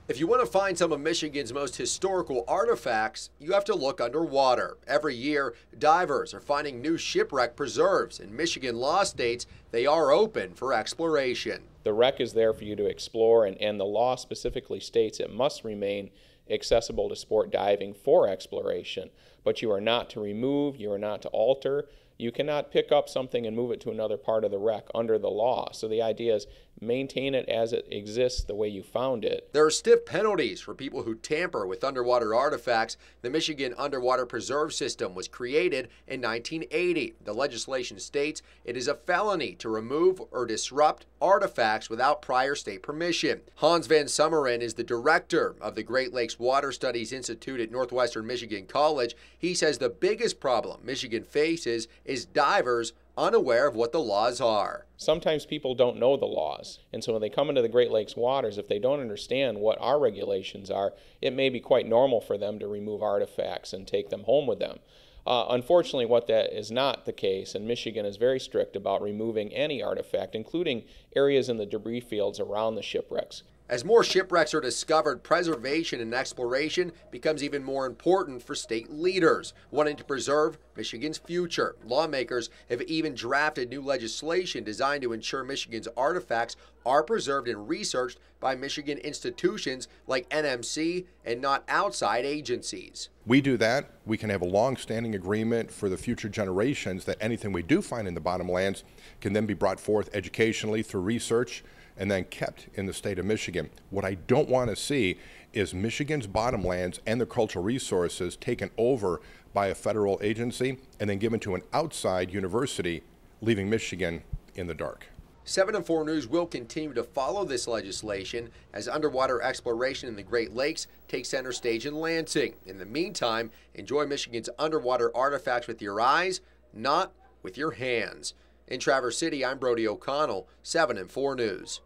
If you want to find some of Michigan's most historical artifacts, you have to look underwater. Every year, divers are finding new shipwreck preserves, and Michigan law states they are open for exploration. The wreck is there for you to explore, and the law specifically states it must remain accessible to sport diving for exploration. But you are not to remove, you are not to alter. You cannot pick up something and move it to another part of the wreck under the law. So the idea is maintain it as it exists the way you found it. There are stiff penalties for people who tamper with underwater artifacts. The Michigan Underwater Preserve System was created in 1980. The legislation states it is a felony to remove or disrupt artifacts without prior state permission. Hans Van Summeren is the director of the Great Lakes Water Studies Institute at Northwestern Michigan College. He says the biggest problem Michigan faces is divers unaware of what the laws are. Sometimes people don't know the laws, and so when they come into the Great Lakes waters, if they don't understand what our regulations are, it may be quite normal for them to remove artifacts and take them home with them. Unfortunately, what that is not the case, and Michigan is very strict about removing any artifact, including areas in the debris fields around the shipwrecks. As more shipwrecks are discovered, preservation and exploration becomes even more important for state leaders wanting to preserve Michigan's future. Lawmakers have even drafted new legislation designed to ensure Michigan's artifacts are preserved and researched by Michigan institutions like NMC and not outside agencies. We do that, we can have a long-standing agreement for the future generations that anything we do find in the bottomlands can then be brought forth educationally through research and then kept in the state of Michigan. What I don't want to see is Michigan's bottomlands and the cultural resources taken over by a federal agency and then given to an outside university, leaving Michigan in the dark. 7 and 4 News will continue to follow this legislation as underwater exploration in the Great Lakes takes center stage in Lansing. In the meantime, enjoy Michigan's underwater artifacts with your eyes, not with your hands. In Traverse City, I'm Brody O'Connell, 7 and 4 News.